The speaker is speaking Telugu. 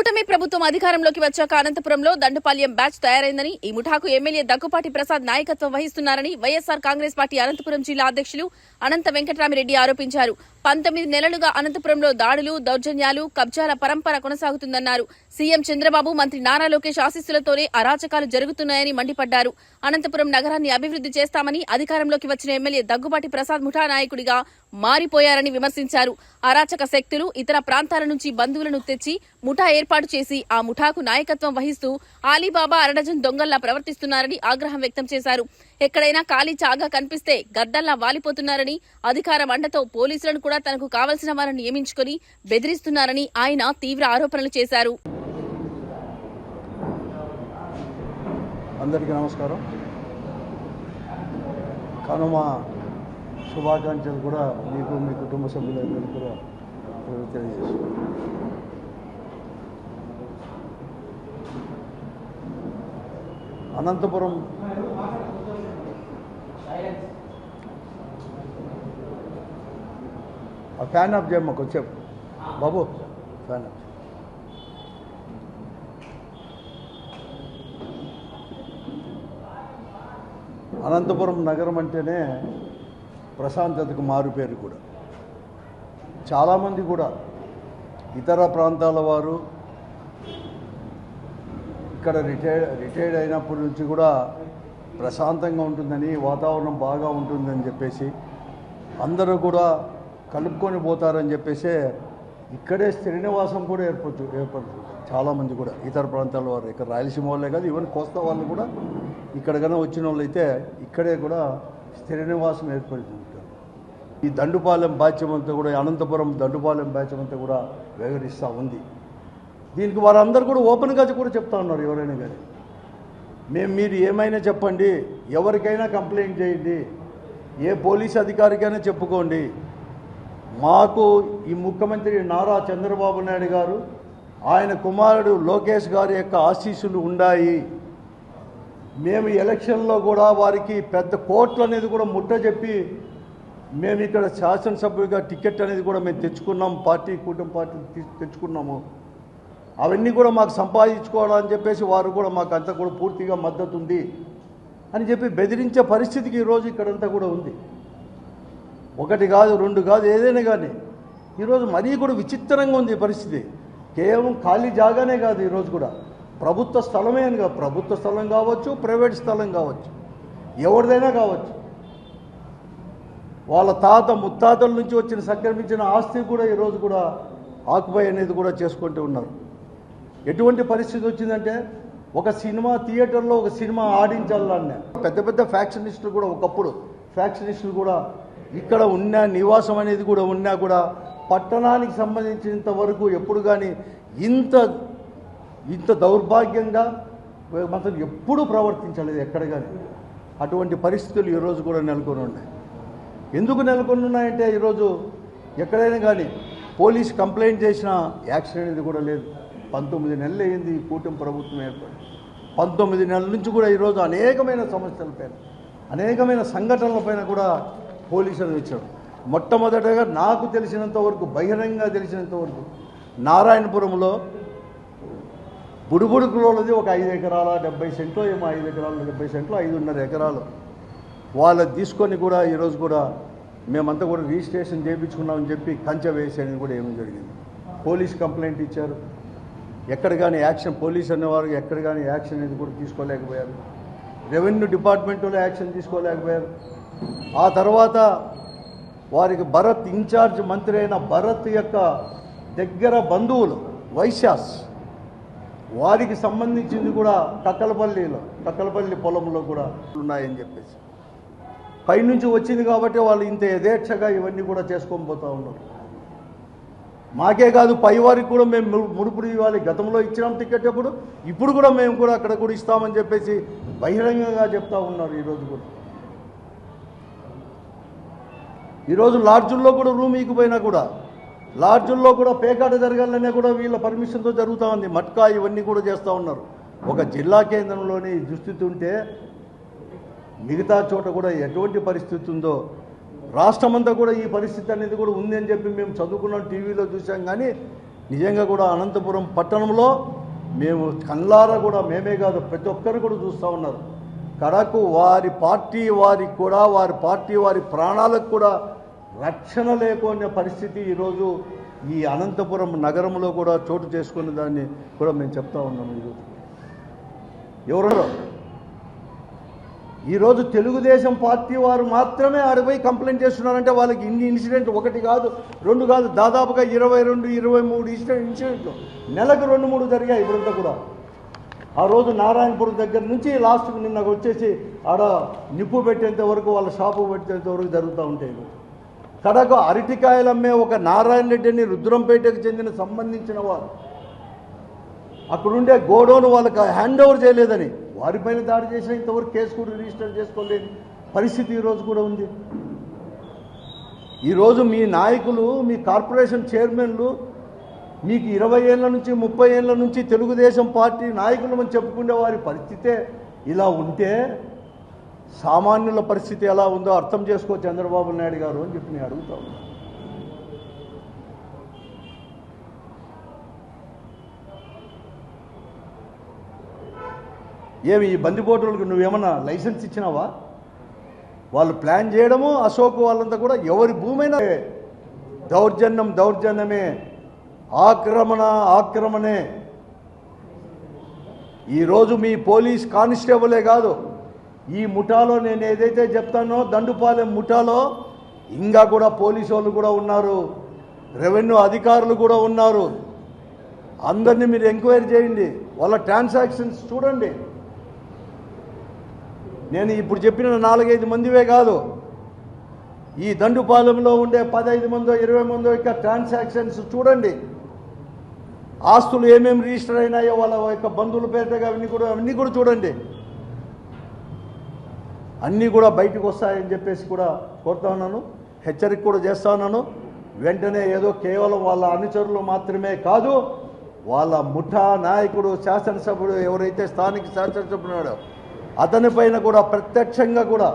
కూటమి ప్రభుత్వం అధికారంలోకి వచ్చాక అనంతపురంలో దండుపాల్యం బ్యాచ్ తయారైందని, ఈ ముఠాకు ఎమ్మెల్యే దగ్గుపాటి ప్రసాద్ నాయకత్వం వహిస్తున్నారని వైఎస్సార్ కాంగ్రెస్ పార్టీ అనంతపురం జిల్లా అధ్యక్షులు అనంత వెంకటరామిరెడ్డి ఆరోపించారు. 19 నెలలుగా అనంతపురంలో దాడులు, దౌర్జన్యాలు, కబ్జాల పరంపర కొనసాగుతుందన్నారు. సీఎం చంద్రబాబు, మంత్రి నారా లోకేష్ ఆశీస్సులతోనే అరాచకాలు జరుగుతున్నాయని మండిపడ్డారు. అనంతపురం నగరాన్ని అభివృద్ధి చేస్తామని అధికారంలోకి వచ్చిన ఎమ్మెల్యే దగ్గుబాటి ప్రసాద్ ముఠా నాయకుడిగా మారిపోయారని విమర్శించారు. అరాచక శక్తులు ఇతర ప్రాంతాల నుంచి బంధువులను తెచ్చి ముఠా ఏర్పాటు చేసి ఆ ముఠాకు నాయకత్వం వహిస్తూ ఆలీబాబా అరడజన్ దొంగల్లా ప్రవర్తిస్తున్నారని ఆగ్రహం వ్యక్తం చేశారు. ఎక్కడైనా ఖాళీ చాగా కనిపిస్తే గద్దల్లా వాలిపోతున్నారని, అధికారం అండతో పోలీసులను కూడా తనకు కావలసిన వారిని నియమించుకుని బెదిరిస్తున్నారని ఆయన తీవ్ర ఆరోపణలు చేశారు. అందరికీ నమస్కారం. కనుమ శుభాకాంక్షలు కూడా మీకు, మీ కుటుంబ సభ్యులందరూ కూడా తెలియజేస్తున్నాను. అనంతపురం ఫ్యాన్ ఆఫ్ చేయమ్మకు వచ్చే బాబు, ఫ్యాన్ ఆఫ్. అనంతపురం నగరం అంటేనే ప్రశాంతతకు మారుపేరు కూడా. చాలామంది కూడా ఇతర ప్రాంతాల వారు ఇక్కడ రిటైర్డ్ అయినప్పటి నుంచి కూడా ప్రశాంతంగా ఉంటుందని, వాతావరణం బాగా ఉంటుందని చెప్పేసి అందరూ కూడా కలుపుకొని పోతారని చెప్పేసి ఇక్కడే స్థిర నివాసం కూడా ఏర్పడుతుంది. చాలామంది కూడా ఇతర ప్రాంతాల వారు, ఇక్కడ రాయలసీమ వాళ్ళే కాదు, ఈవెన్ కోస్తా వాళ్ళు కూడా ఇక్కడ కన్నా వచ్చిన వాళ్ళు అయితే ఇక్కడే కూడా స్థిర నివాసం ఏర్పడుతుంది. ఈ దండుపాలెం బ్యాచ్ అంతా కూడా, అనంతపురం దండుపాలెం బ్యాచ్ అంతా కూడా వ్యవహరిస్తూ ఉంది. దీనికి వారందరూ కూడా ఓపెన్గా కూడా చెప్తా ఉన్నారు. ఎవరైనా కానీ మీరు ఏమైనా చెప్పండి, ఎవరికైనా కంప్లైంట్ చేయండి, ఏ పోలీస్ అధికారికైనా చెప్పుకోండి, మాకు ఈ ముఖ్యమంత్రి నారా చంద్రబాబు నాయుడు గారు, ఆయన కుమారుడు లోకేష్ గారి యొక్క ఆశీస్సులు ఉన్నాయి. మేము ఎలక్షన్లో కూడా వారికి పెద్ద కోట్లు అనేది కూడా ముట్టజెప్పి మేము ఇక్కడ శాసనసభ్యుడిగా టికెట్ అనేది కూడా మేము తెచ్చుకున్నాం, కూటమి పార్టీ తెచ్చుకున్నాము. అవన్నీ కూడా మాకు సంపాదించుకోవాలని చెప్పేసి వారు కూడా మాకు అంతా కూడా పూర్తిగా మద్దతు ఉంది అని చెప్పి బెదిరించే పరిస్థితికి ఈరోజు ఇక్కడంతా కూడా ఉంది. ఒకటి కాదు, రెండు కాదు, ఏదైనా కానీ ఈరోజు మరీ కూడా విచిత్రంగా ఉంది పరిస్థితి. కేవలం ఖాళీ జాగానే కాదు, ఈరోజు కూడా ప్రభుత్వ స్థలమే అని కాదు, ప్రభుత్వ స్థలం కావచ్చు, ప్రైవేట్ స్థలం కావచ్చు, ఎవరిదైనా కావచ్చు, వాళ్ళ తాత ముత్తాతల నుంచి వచ్చిన సంక్రమించిన ఆస్తి కూడా ఈరోజు కూడా ఆక్యుపై అనేది కూడా చేసుకుంటూ ఉన్నారు. ఎటువంటి పరిస్థితి వచ్చిందంటే, ఒక సినిమా థియేటర్లో ఒక సినిమా ఆడించాలన్నా పెద్ద పెద్ద ఫ్యాక్షనిస్టులు కూడా, ఒకప్పుడు ఫ్యాక్షనిస్టులు కూడా ఇక్కడ ఉన్న నివాసం అనేది కూడా ఉన్నా కూడా పట్టణానికి సంబంధించినంత వరకు ఎప్పుడు కానీ ఇంత దౌర్భాగ్యంగా మాత్రం ఎప్పుడూ ప్రవర్తించలేదు ఎక్కడ కానీ. అటువంటి పరిస్థితులు ఈరోజు కూడా నెలకొని ఉన్నాయి. ఎందుకు నెలకొని ఉన్నాయంటే, ఈరోజు ఎక్కడైనా కానీ పోలీస్ కంప్లైంట్ చేసిన యాక్షన్ అనేది కూడా లేదు. 19 నెలలు అయింది ఈ కూటమి ప్రభుత్వం ఏర్పడి. 19 నెలల నుంచి కూడా ఈరోజు అనేకమైన సమస్యలపైన, అనేకమైన సంఘటనలపైన కూడా పోలీసులు వచ్చారు. మొట్టమొదటగా నాకు తెలిసినంత వరకు, బహిరంగంగా తెలిసినంత వరకు, నారాయణపురంలో బుడుబుడుకులోది ఒక 5 ఎకరాల 70 సెంట్లు ఏమో, 5 ఎకరాలు 70 సెంట్లు, 5.5 ఎకరాలు వాళ్ళని తీసుకొని కూడా ఈరోజు కూడా మేమంతా కూడా రిజిస్ట్రేషన్ చేయించుకున్నామని చెప్పి కంచె వేసేది కూడా ఏమీ జరిగింది. పోలీస్ కంప్లైంట్ ఇచ్చారు, ఎక్కడ కానీ యాక్షన్, పోలీస్ అనేవారు ఎక్కడ కానీ యాక్షన్ అనేది కూడా తీసుకోలేకపోయారు. రెవెన్యూ డిపార్ట్మెంట్లో యాక్షన్ తీసుకోలేకపోయారు. ఆ తర్వాత వారికి భరత్ ఇన్ఛార్జ్ మంత్రి అయిన భరత్ యొక్క దగ్గర బంధువులు వైశ్యాస్, వారికి సంబంధించింది కూడా కక్కలపల్లి పొలంలో కూడా ఉన్నాయని చెప్పేసి పైనుంచి వచ్చింది కాబట్టి వాళ్ళు ఇంత యథేచ్ఛగా ఇవన్నీ కూడా చేసుకొని పోతూ ఉన్నారు. మాకే కాదు, పై వారికి కూడా మేము ముడుపుడు ఇవ్వాలి. గతంలో ఇచ్చినాం టికెట్ అప్పుడు, ఇప్పుడు కూడా మేము కూడా అక్కడ కూడా ఇస్తామని చెప్పేసి బహిరంగంగా చెప్తా ఉన్నారు. ఈరోజు లాడ్జుల్లో కూడా రూమ్ ఇకపోయినా కూడా, లాడ్జుల్లో కూడా పేకాట జరగాలనే కూడా వీళ్ళ పర్మిషన్తో జరుగుతూ ఉంది. మట్కా ఇవన్నీ కూడా చేస్తూ ఉన్నారు. ఒక జిల్లా కేంద్రంలోని దుస్థితి ఉంటే మిగతా చోట కూడా ఎటువంటి పరిస్థితి ఉందో రాష్ట్రమంతా కూడా ఈ పరిస్థితి అనేది కూడా ఉంది అని చెప్పి మేము చదువుకున్నాం, టీవీలో చూసాం. కానీ నిజంగా కూడా అనంతపురం పట్టణంలో మేము కళ్ళారా కూడా మేమే కాదు ప్రతి ఒక్కరు కూడా చూస్తూ ఉన్నారు. కడకు వారి పార్టీ వారి ప్రాణాలకు కూడా రక్షణ లేకునే పరిస్థితి ఈరోజు ఈ అనంతపురం నగరంలో కూడా చోటు చేసుకున్న దాన్ని కూడా మేము చెప్తా ఉన్నాము. ఈరోజు ఈరోజు తెలుగుదేశం పార్టీ వారు మాత్రమే ఆడిపోయి కంప్లైంట్ చేస్తున్నారంటే వాళ్ళకి ఇన్ని ఇన్సిడెంట్ ఒకటి కాదు రెండు కాదు దాదాపుగా 22-23 ఇన్సిడెంట్లు నెలకు 2-3 జరిగాయి. ఇప్పుడంతా కూడా ఆ రోజు నారాయణపురం దగ్గర నుంచి లాస్ట్కు నిన్న వచ్చేసి ఆడ నిప్పు పెట్టేంత వరకు వాళ్ళ షాపు పెట్టేంత వరకు జరుగుతూ ఉంటాయి. కడకు అరటికాయలు అమ్మే ఒక నారాయణ రెడ్డిని రుద్రంపేటకు చెందిన సంబంధించిన వారు అక్కడుండే గోడౌన్ వాళ్ళకి హ్యాండ్ ఓవర్ చేయలేదని వారిపైన దాడి చేసిన ఇంతవరకు కేసు కూడా రిజిస్టర్ చేసుకోలేని పరిస్థితి ఈరోజు కూడా ఉంది. ఈరోజు మీ నాయకులు మీ కార్పొరేషన్ చైర్మన్లు మీకు 20 ఏళ్ళ నుంచి 30 ఏళ్ళ నుంచి తెలుగుదేశం పార్టీ నాయకులు అని చెప్పుకునే వారి పరిస్థితే ఇలా ఉంటే సామాన్యుల పరిస్థితి ఎలా ఉందో అర్థం చేసుకో చంద్రబాబు నాయుడు గారు అని చెప్పి నేను అడుగుతా ఉన్నాను. ఏమి ఈ బందిపోటులకు నువ్వేమన్నా లైసెన్స్ ఇచ్చినావా? వాళ్ళు ప్లాన్ చేయడము అశోక్ వాళ్ళంతా కూడా ఎవరి భూమైనా దౌర్జన్యమే ఆక్రమణే. ఈరోజు మీ పోలీస్ కానిస్టేబులే కాదు ఈ ముఠాలో నేను ఏదైతే చెప్తానో దండుపాలెం ముఠాలో ఇంకా కూడా పోలీసు వాళ్ళు కూడా ఉన్నారు, రెవెన్యూ అధికారులు కూడా ఉన్నారు. అందరినీ మీరు ఎంక్వైరీ చేయండి, వాళ్ళ ట్రాన్సాక్షన్స్ చూడండి. నేను ఇప్పుడు చెప్పిన 4-5 మందివే కాదు, ఈ దండుపాలెంలో ఉండే 15 మందో 20 మందో యొక్క ట్రాన్సాక్షన్స్ చూడండి. ఆస్తులు ఏమేమి రిజిస్టర్ అయినాయో వాళ్ళ యొక్క బంధువుల పేరుగా అవన్నీ కూడా చూడండి. అన్నీ కూడా బయటకు వస్తాయని చెప్పేసి కూడా కోరుతా ఉన్నాను, హెచ్చరిక కూడా చేస్తా ఉన్నాను. వెంటనే ఏదో కేవలం వాళ్ళ అనుచరులు మాత్రమే కాదు, వాళ్ళ ముఠా నాయకుడు శాసనసభ్యుడు ఎవరైతే స్థానిక శాసనసభ్యుడు అతనిపైన కూడా ప్రత్యక్షంగా కూడా